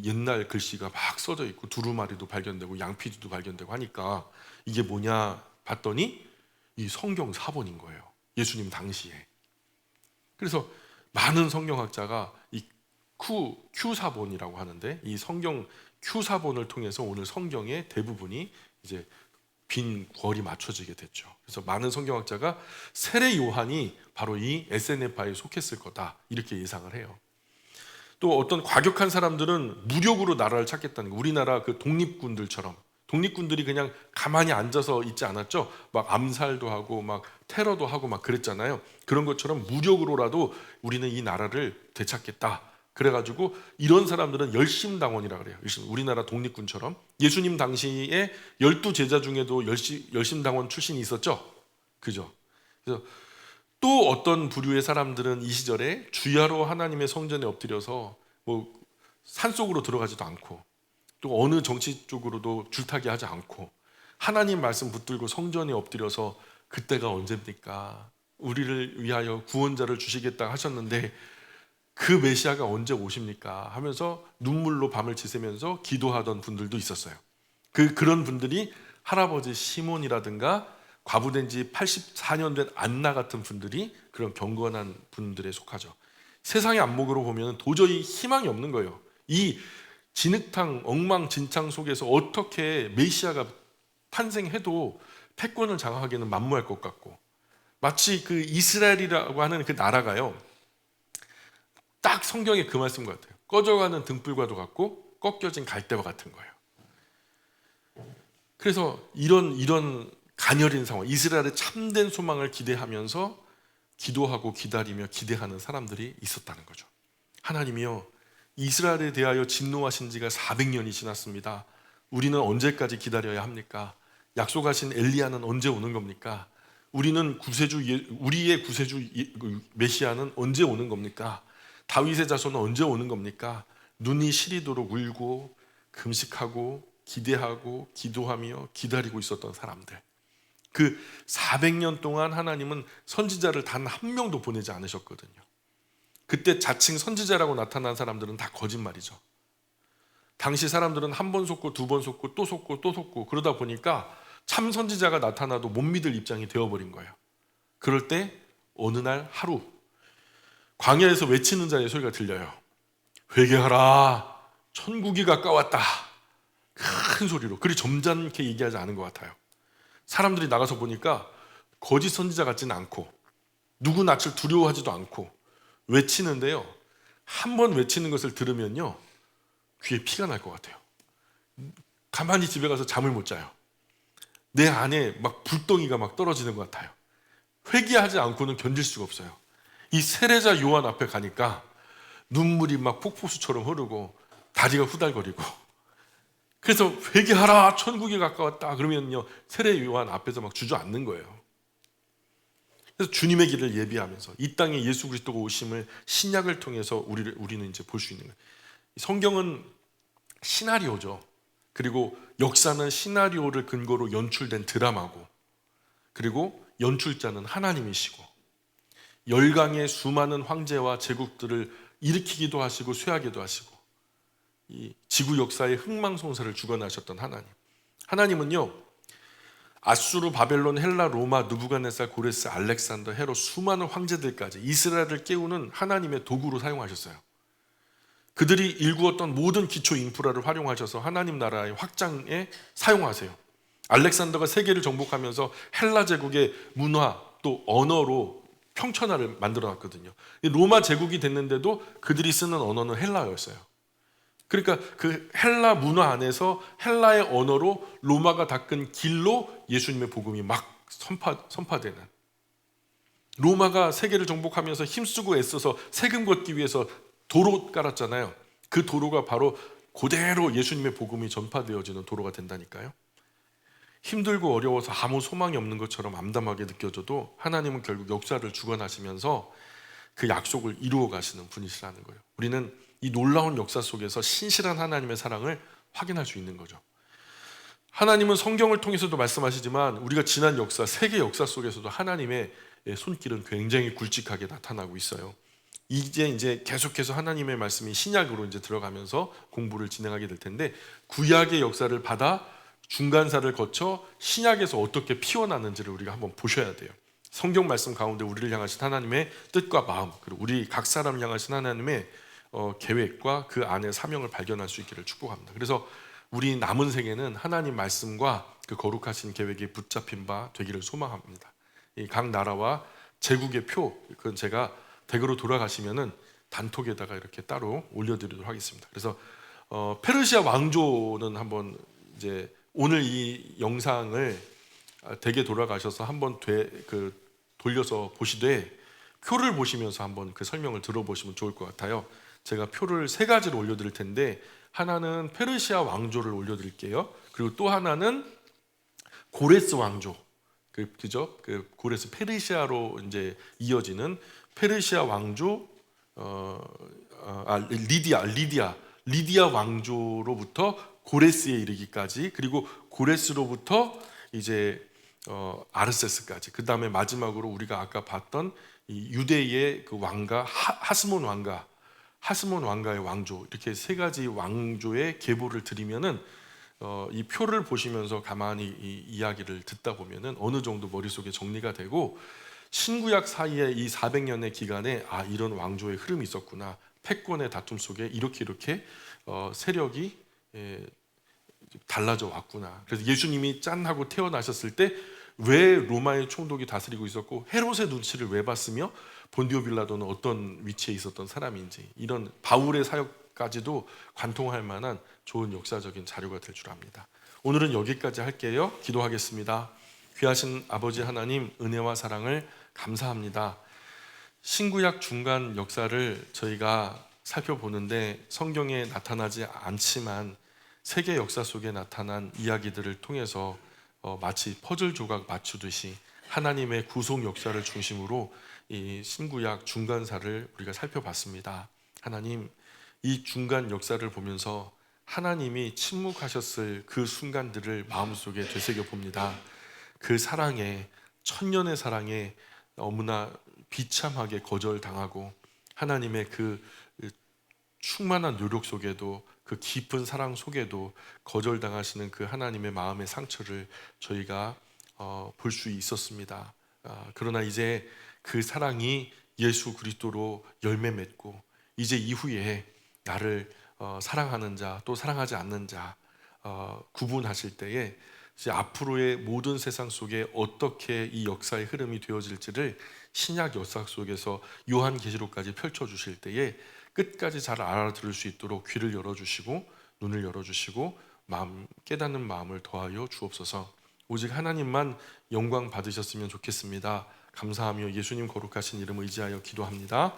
옛날 글씨가 막 써져 있고 두루마리도 발견되고 양피지도 발견되고 하니까 이게 뭐냐 봤더니 이 성경 사본인 거예요. 예수님 당시에. 그래서 많은 성경학자가 이 Q사본이라고 하는데, 이 성경 Q사본을 통해서 오늘 성경의 대부분이 이제 빈 궐이 맞춰지게 됐죠. 그래서 많은 성경학자가 세례 요한이 바로 이 SNF파에 속했을 거다 이렇게 예상을 해요. 또 어떤 과격한 사람들은 무력으로 나라를 찾겠다는 거. 우리나라 그 독립군들처럼, 독립군들이 그냥 가만히 앉아서 있지 않았죠. 막 암살도 하고 막 테러도 하고 막 그랬잖아요. 그런 것처럼 무력으로라도 우리는 이 나라를 되찾겠다. 그래가지고 이런 사람들은 열심당원이라 그래요. 우리나라 독립군처럼. 예수님 당시에 12제자 중에도 열심당원 출신이 있었죠. 그죠? 그래서 또 어떤 부류의 사람들은 이 시절에 주야로 하나님의 성전에 엎드려서 뭐 산속으로 들어가지도 않고 또 어느 정치 쪽으로도 줄타기 하지 않고 하나님 말씀 붙들고 성전에 엎드려서 그때가 언제입니까? 우리를 위하여 구원자를 주시겠다 하셨는데 그 메시아가 언제 오십니까? 하면서 눈물로 밤을 지새면서 기도하던 분들도 있었어요. 그런 분들이 할아버지 시몬이라든가 과부된 지 84년 된 안나 같은 분들이 그런 경건한 분들에 속하죠. 세상의 안목으로 보면 도저히 희망이 없는 거예요. 이 진흙탕 엉망진창 속에서 어떻게 메시아가 탄생해도 패권을 장악하기는 만무할 것 같고, 마치 그 이스라엘이라고 하는 그 나라가요, 딱 성경에 그 말씀 같아요. 꺼져가는 등불과도 같고 꺾여진 갈대와 같은 거예요. 그래서 이런 가녀린 상황, 이스라엘의 참된 소망을 기대하면서 기도하고 기다리며 기대하는 사람들이 있었다는 거죠. 하나님이요, 이스라엘에 대하여 진노하신 지가 400년이 지났습니다. 우리는 언제까지 기다려야 합니까? 약속하신 엘리야는 언제 오는 겁니까? 우리의 구세주 메시아는 언제 오는 겁니까? 다윗의 자손은 언제 오는 겁니까? 눈이 시리도록 울고 금식하고 기대하고 기도하며 기다리고 있었던 사람들. 그 400년 동안 하나님은 선지자를 단 한 명도 보내지 않으셨거든요. 그때 자칭 선지자라고 나타난 사람들은 다 거짓말이죠. 당시 사람들은 한 번 속고 두 번 속고 또 속고 또 속고 그러다 보니까 참 선지자가 나타나도 못 믿을 입장이 되어버린 거예요. 그럴 때 어느 날 하루 광야에서 외치는 자의 소리가 들려요. 회개하라, 천국이 가까웠다. 큰 소리로. 그리 점잖게 얘기하지 않은 것 같아요. 사람들이 나가서 보니까 거짓 선지자 같지는 않고 누구 낯을 두려워하지도 않고 외치는데요, 한 번 외치는 것을 들으면요 귀에 피가 날 것 같아요. 가만히 집에 가서 잠을 못 자요. 내 안에 막 불덩이가 막 떨어지는 것 같아요. 회개하지 않고는 견딜 수가 없어요. 이 세례자 요한 앞에 가니까 눈물이 막 폭포수처럼 흐르고 다리가 후달거리고, 그래서 회개하라, 천국이 가까웠다 그러면요 세례 요한 앞에서 막 주저앉는 거예요. 그래서 주님의 길을 예비하면서 이 땅에 예수 그리스도가 오심을 신약을 통해서 우리는 이제 볼 수 있는 거예요. 성경은 시나리오죠. 그리고 역사는 시나리오를 근거로 연출된 드라마고, 그리고 연출자는 하나님이시고, 열강의 수많은 황제와 제국들을 일으키기도 하시고 쇠하기도 하시고, 이 지구 역사의 흥망성쇠를 주관하셨던 하나님은요, 아수르, 바벨론, 헬라, 로마, 느부갓네살, 고레스, 알렉산더, 헤롯 수많은 황제들까지 이스라엘을 깨우는 하나님의 도구로 사용하셨어요. 그들이 일구었던 모든 기초 인프라를 활용하셔서 하나님 나라의 확장에 사용하세요. 알렉산더가 세계를 정복하면서 헬라 제국의 문화 또 언어로 평천하를 만들어놨거든요. 로마 제국이 됐는데도 그들이 쓰는 언어는 헬라어였어요. 그러니까 그 헬라 문화 안에서 헬라의 언어로 로마가 닦은 길로 예수님의 복음이 막 선파되는, 로마가 세계를 정복하면서 힘쓰고 애써서 세금 걷기 위해서 도로 깔았잖아요. 그 도로가 바로 그대로 예수님의 복음이 전파되어지는 도로가 된다니까요. 힘들고 어려워서 아무 소망이 없는 것처럼 암담하게 느껴져도 하나님은 결국 역사를 주관하시면서 그 약속을 이루어 가시는 분이시라는 거예요. 우리는 이 놀라운 역사 속에서 신실한 하나님의 사랑을 확인할 수 있는 거죠. 하나님은 성경을 통해서도 말씀하시지만 우리가 지난 역사, 세계 역사 속에서도 하나님의 손길은 굉장히 굵직하게 나타나고 있어요. 이제 계속해서 하나님의 말씀이 신약으로 이제 들어가면서 공부를 진행하게 될 텐데, 구약의 역사를 받아 중간사를 거쳐 신약에서 어떻게 피어나는지를 우리가 한번 보셔야 돼요. 성경 말씀 가운데 우리를 향하신 하나님의 뜻과 마음, 그리고 우리 각 사람을 향하신 하나님의 계획과 그 안에 사명을 발견할 수 있기를 축복합니다. 그래서 우리 남은 생에는 하나님 말씀과 그 거룩하신 계획에 붙잡힌 바 되기를 소망합니다. 이 각 나라와 제국의 표, 그건 제가 댁으로 돌아가시면은 단톡에다가 이렇게 따로 올려드리도록 하겠습니다. 그래서 페르시아 왕조는 한번 이제 오늘 이 영상을 댁에 돌아가셔서 한번 돌려서 보시되 표를 보시면서 한번 그 설명을 들어보시면 좋을 것 같아요. 제가 표를 세 가지로 올려드릴 텐데 하나는 페르시아 왕조를 올려드릴게요. 그리고 또 하나는 고레스 왕조, 그죠? 그 고레스 페르시아로 이제 이어지는 페르시아 왕조, 리디아 왕조로부터 고레스에 이르기까지, 그리고 고레스로부터 이제 아르세스까지, 그 다음에 마지막으로 우리가 아까 봤던 이 유대의 그 왕가 하스몬 왕가의 왕조, 이렇게 세 가지 왕조의 계보를 드리면은 이 표를 보시면서 가만히 이 이야기를 듣다 보면은 어느 정도 머릿속에 정리가 되고 신구약 사이에 이 400년의 기간에 이런 왕조의 흐름이 있었구나, 패권의 다툼 속에 이렇게 세력이 달라져 왔구나. 그래서 예수님이 짠 하고 태어나셨을 때 왜 로마의 총독이 다스리고 있었고 헤롯의 눈치를 왜 봤으며 본디오 빌라도는 어떤 위치에 있었던 사람인지, 이런 바울의 사역까지도 관통할 만한 좋은 역사적인 자료가 될 줄 압니다. 오늘은 여기까지 할게요. 기도하겠습니다. 귀하신 아버지 하나님, 은혜와 사랑을 감사합니다. 신구약 중간 역사를 저희가 살펴보는데 성경에 나타나지 않지만 세계 역사 속에 나타난 이야기들을 통해서 마치 퍼즐 조각 맞추듯이 하나님의 구속 역사를 중심으로 이 신구약 중간사를 우리가 살펴봤습니다. 하나님, 이 중간 역사를 보면서 하나님이 침묵하셨을 그 순간들을 마음속에 되새겨 봅니다. 그 사랑에, 천년의 사랑에 너무나 비참하게 거절당하고 하나님의 그 충만한 노력 속에도, 그 깊은 사랑 속에도 거절당하시는 그 하나님의 마음의 상처를 저희가 볼 수 있었습니다. 그러나 이제 그 사랑이 예수 그리스도로 열매 맺고 이제 이후에 나를 사랑하는 자, 또 사랑하지 않는 자 구분하실 때에 이제 앞으로의 모든 세상 속에 어떻게 이 역사의 흐름이 되어질지를 신약 역사 속에서 요한계시록까지 펼쳐주실 때에 끝까지 잘 알아들을 수 있도록 귀를 열어주시고 눈을 열어주시고 깨닫는 마음을 더하여 주옵소서. 오직 하나님만 영광 받으셨으면 좋겠습니다. 감사하며 예수님 거룩하신 이름을 의지하여 기도합니다.